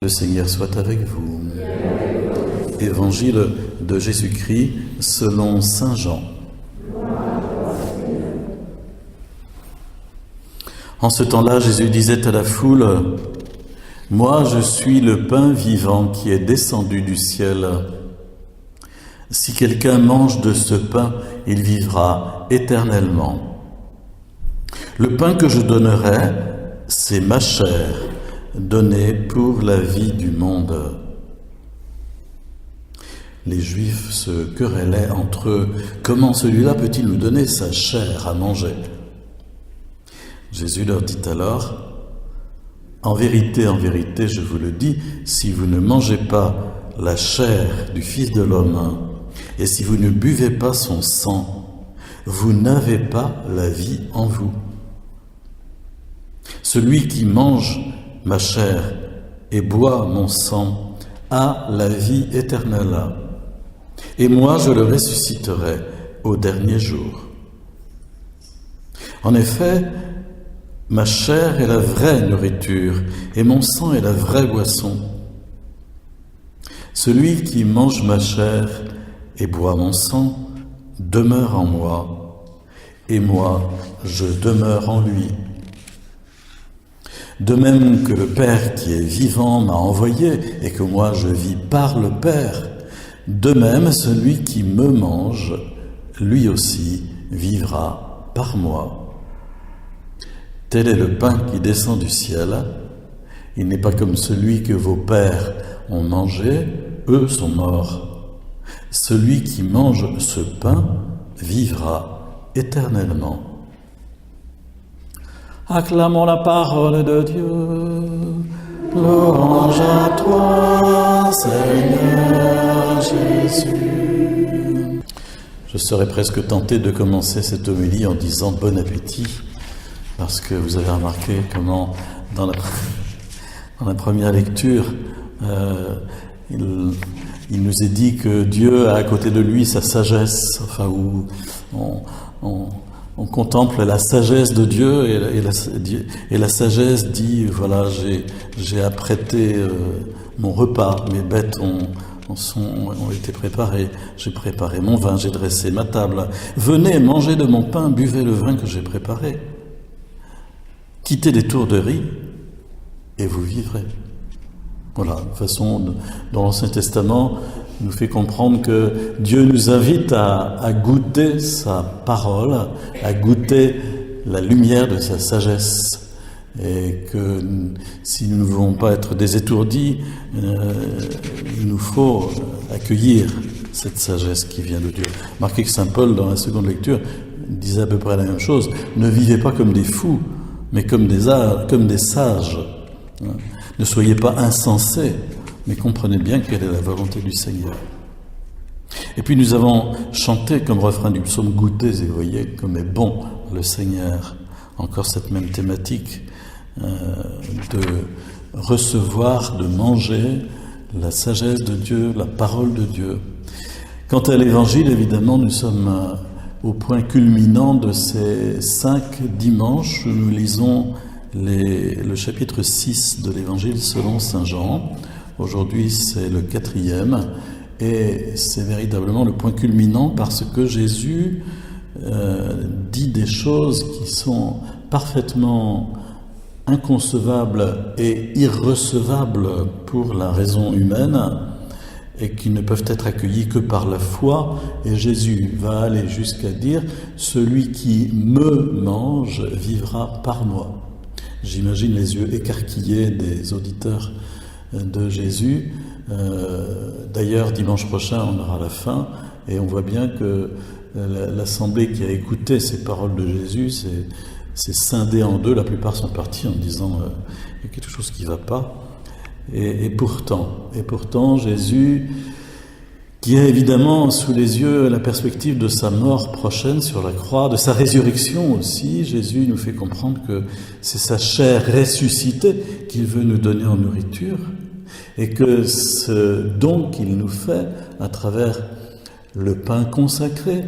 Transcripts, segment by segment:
Le Seigneur soit avec vous. Évangile de Jésus-Christ selon saint Jean. En ce temps-là, Jésus disait à la foule, « Moi, je suis le pain vivant qui est descendu du ciel. Si quelqu'un mange de ce pain, il vivra éternellement. Le pain que je donnerai, c'est ma chair, donnée pour la vie du monde. » Les Juifs se querellaient entre eux. Comment celui-là peut-il nous donner sa chair à manger? Jésus leur dit alors, en vérité, je vous le dis, si vous ne mangez pas la chair du Fils de l'homme et si vous ne buvez pas son sang, vous n'avez pas la vie en vous. Celui qui mange ma chair et boit mon sang a la vie éternelle. Et moi, je le ressusciterai au dernier jour. En effet, ma chair est la vraie nourriture et mon sang est la vraie boisson. Celui qui mange ma chair et boit mon sang demeure en moi, et moi, je demeure en lui. De même que le Père qui est vivant m'a envoyé et que moi je vis par le Père, de même celui qui me mange, lui aussi vivra par moi. Tel est le pain qui descend du ciel. Il n'est pas comme celui que vos pères ont mangé, eux sont morts. Celui qui mange ce pain vivra éternellement. Acclamons la parole de Dieu. Louange à toi, Seigneur Jésus. Je serais presque tenté de commencer cette homélie en disant bon appétit, parce que vous avez remarqué comment dans la première lecture, il nous est dit que Dieu a à côté de lui sa sagesse, enfin où on contemple la sagesse de Dieu et la sagesse dit, voilà, j'ai apprêté mon repas, mes bêtes ont été préparées, j'ai préparé mon vin, j'ai dressé ma table. Venez, mangez de mon pain, buvez le vin que j'ai préparé. Quittez les tourderies et vous vivrez. Voilà, de façon dans l'Ancien Testament, nous fait comprendre que Dieu nous invite à goûter sa parole, à goûter la lumière de sa sagesse. Et que si nous ne voulons pas être des étourdis, il nous faut accueillir cette sagesse qui vient de Dieu. Remarquez que saint Paul, dans la seconde lecture, disait à peu près la même chose. Ne vivez pas comme des fous, mais comme des sages. Ne soyez pas insensés, mais comprenez bien quelle est la volonté du Seigneur. Et puis nous avons chanté comme refrain du psaume « Goûtez et voyez comme est bon le Seigneur ». Encore cette même thématique de recevoir, de manger la sagesse de Dieu, la parole de Dieu. Quant à l'Évangile, évidemment, nous sommes au point culminant de ces 5 dimanches où nous lisons le chapitre 6 de l'Évangile selon saint Jean. Aujourd'hui, c'est le 4e, et c'est véritablement le point culminant parce que Jésus dit des choses qui sont parfaitement inconcevables et irrecevables pour la raison humaine et qui ne peuvent être accueillies que par la foi. Et Jésus va aller jusqu'à dire « Celui qui me mange vivra par moi ». J'imagine les yeux écarquillés des auditeurs de Jésus. D'ailleurs, dimanche prochain, on aura la fin, et on voit bien que l'assemblée qui a écouté ces paroles de Jésus s'est scindée en deux. La plupart sont partis en disant il y a quelque chose qui ne va pas. Et pourtant, Jésus, qui a évidemment sous les yeux la perspective de sa mort prochaine sur la croix, de sa résurrection aussi, Jésus nous fait comprendre que c'est sa chair ressuscitée qu'il veut nous donner en nourriture, et que ce don qu'il nous fait à travers le pain consacré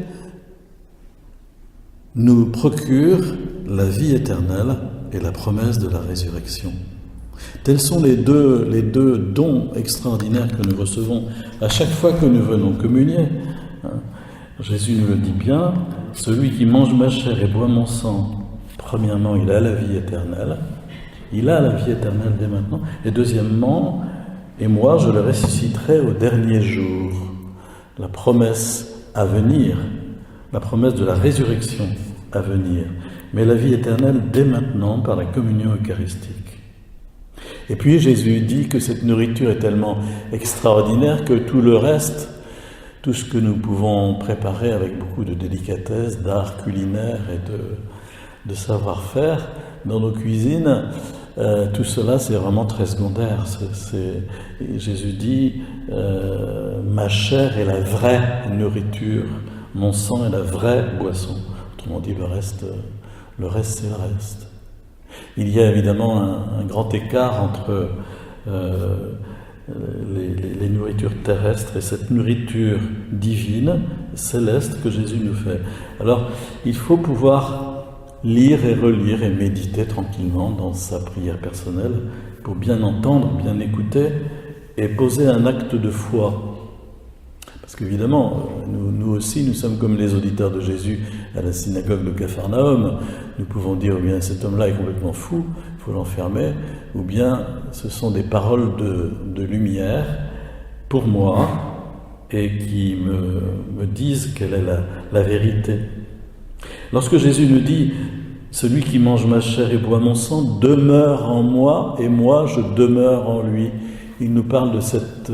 nous procure la vie éternelle et la promesse de la résurrection. Tels sont les deux dons extraordinaires que nous recevons à chaque fois que nous venons communier. Jésus nous le dit bien, celui qui mange ma chair et boit mon sang, premièrement, il a la vie éternelle. Il a la vie éternelle dès maintenant. Et deuxièmement, et moi, je le ressusciterai au dernier jour. La promesse à venir, la promesse de la résurrection à venir. Mais la vie éternelle dès maintenant par la communion eucharistique. Et puis Jésus dit que cette nourriture est tellement extraordinaire que tout le reste, tout ce que nous pouvons préparer avec beaucoup de délicatesse, d'art culinaire et de savoir-faire dans nos cuisines, tout cela c'est vraiment très secondaire. Jésus dit ma chair est la vraie nourriture, mon sang est la vraie boisson. Autrement dit, le reste c'est le reste. Il y a évidemment un grand écart entre les nourritures terrestres et cette nourriture divine, céleste que Jésus nous fait. Alors, il faut pouvoir lire et relire et méditer tranquillement dans sa prière personnelle pour bien entendre, bien écouter et poser un acte de foi. Parce qu'évidemment, nous aussi, nous sommes comme les auditeurs de Jésus à la synagogue de Capharnaüm. Nous pouvons dire, ou bien cet homme-là est complètement fou, il faut l'enfermer, ou bien ce sont des paroles de lumière pour moi et qui me disent quelle est la vérité. Lorsque Jésus nous dit « Celui qui mange ma chair et boit mon sang demeure en moi et moi je demeure en lui », il nous parle de cette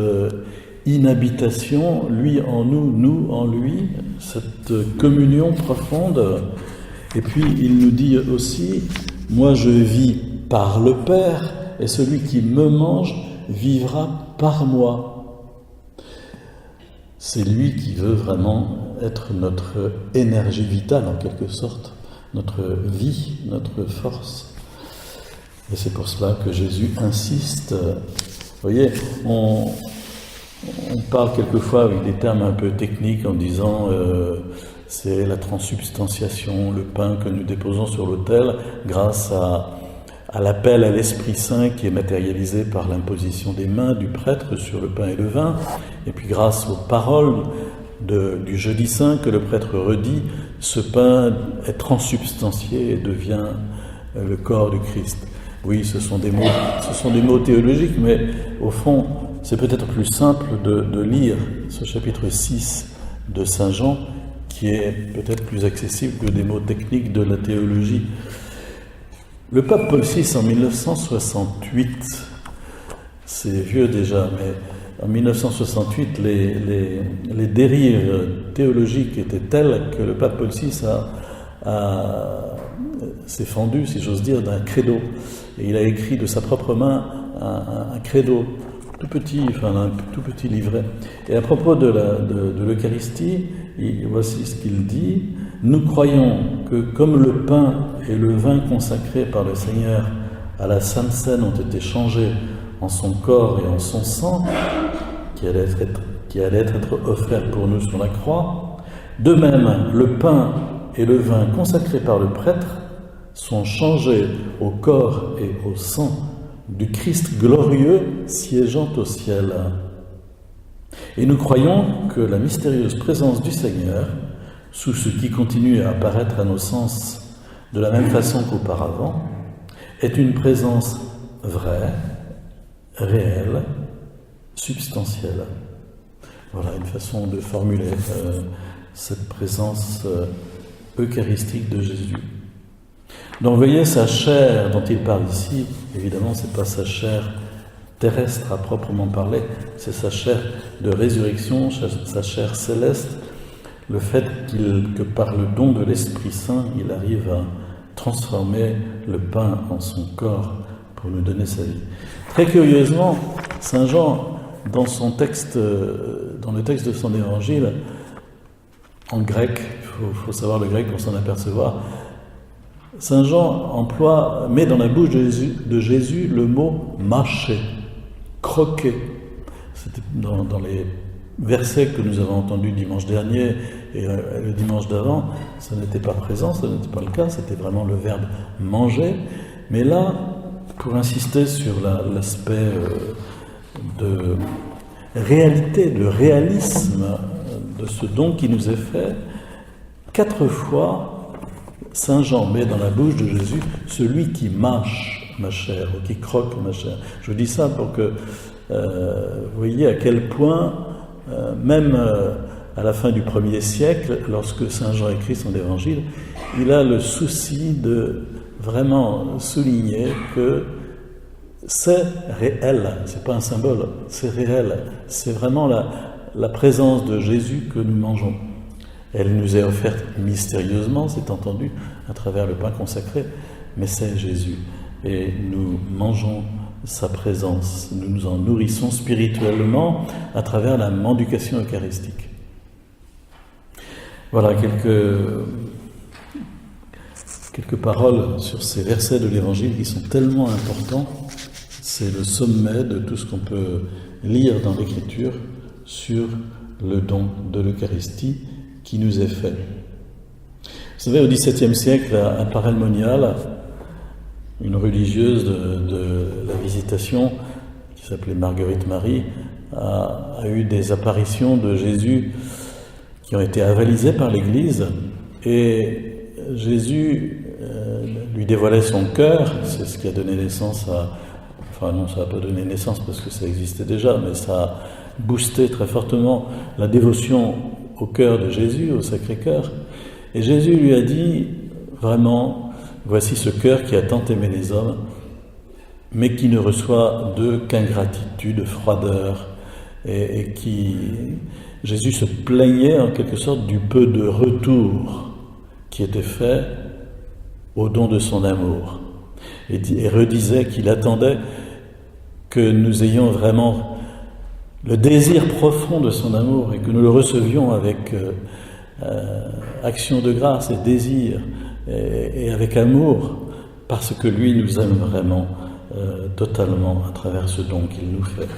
inhabitation, lui en nous, nous en lui, cette communion profonde. Et puis il nous dit aussi, moi je vis par le Père, et celui qui me mange vivra par moi. C'est lui qui veut vraiment être notre énergie vitale en quelque sorte, notre vie, notre force. Et c'est pour cela que Jésus insiste. Vous voyez, on parle quelquefois avec des termes un peu techniques en disant c'est la transsubstantiation, le pain que nous déposons sur l'autel grâce à l'appel à l'Esprit Saint qui est matérialisé par l'imposition des mains du prêtre sur le pain et le vin, et puis grâce aux paroles du jeudi saint que le prêtre redit, ce pain est transsubstantié et devient le corps du Christ. Oui, ce sont des mots théologiques, mais au fond, c'est peut-être plus simple de lire ce chapitre 6 de Saint Jean, qui est peut-être plus accessible que des mots techniques de la théologie. Le pape Paul VI, en 1968, c'est vieux déjà, mais en 1968, les dérives théologiques étaient telles que le pape Paul VI s'est fendu, si j'ose dire, d'un credo. Et il a écrit de sa propre main un credo, tout petit livret. Et à propos de l'Eucharistie, voici ce qu'il dit. Nous croyons que comme le pain et le vin consacrés par le Seigneur à la Sainte Seine ont été changés en son corps et en son sang, qui allait être offert pour nous sur la croix, de même le pain et le vin consacrés par le prêtre sont changés au corps et au sang du Christ glorieux siégeant au ciel. Et nous croyons que la mystérieuse présence du Seigneur, sous ce qui continue à apparaître à nos sens de la même façon qu'auparavant, est une présence vraie, réelle, substantielle. Voilà une façon de formuler cette présence eucharistique de Jésus. Donc vous voyez, sa chair dont il parle ici, évidemment ce n'est pas sa chair terrestre à proprement parler, c'est sa chair de résurrection, sa chair céleste, le fait que par le don de l'Esprit Saint, il arrive à transformer le pain en son corps pour nous donner sa vie. Très curieusement, Saint Jean, dans son texte, dans le texte de son évangile, en grec, il faut savoir le grec pour s'en apercevoir, Saint Jean met dans la bouche de Jésus le mot « mâcher », « croquer ». C'était dans les versets que nous avons entendus dimanche dernier et le dimanche d'avant, ça n'était pas présent, ça n'était pas le cas, c'était vraiment le verbe « manger ». Mais là, pour insister sur l'aspect de réalité, de réalisme de ce don qui nous est fait, 4 fois, Saint Jean met dans la bouche de Jésus celui qui mâche ma chair, ou qui croque ma chair. Je dis ça pour que vous voyez à quel point, même à la fin du 1er siècle, lorsque Saint Jean écrit son évangile, il a le souci de vraiment souligner que c'est réel, c'est pas un symbole, c'est réel, c'est vraiment la présence de Jésus que nous mangeons. Elle nous est offerte mystérieusement, c'est entendu, à travers le pain consacré, mais c'est Jésus. Et nous mangeons sa présence, nous nous en nourrissons spirituellement à travers la mendication eucharistique. Voilà quelques paroles sur ces versets de l'Évangile qui sont tellement importants. C'est le sommet de tout ce qu'on peut lire dans l'Écriture sur le don de l'Eucharistie qui nous est fait. Vous savez, au XVIIe siècle, à Paray-le-Monial, une religieuse de la Visitation, qui s'appelait Marguerite Marie, a eu des apparitions de Jésus qui ont été avalisées par l'Église, et Jésus lui dévoilait son cœur. C'est ce qui a donné naissance à... Enfin non, ça n'a pas donné naissance parce que ça existait déjà, mais ça a boosté très fortement la dévotion au cœur de Jésus, au Sacré-Cœur. Et Jésus lui a dit, vraiment, voici ce cœur qui a tant aimé les hommes, mais qui ne reçoit d'eux qu'ingratitude, froideur, et qui... Jésus se plaignait en quelque sorte du peu de retour qui était fait au don de son amour. Et redisait qu'il attendait que nous ayons vraiment le désir profond de son amour et que nous le recevions avec action de grâce et désir et avec amour, parce que lui nous aime vraiment totalement à travers ce don qu'il nous fait.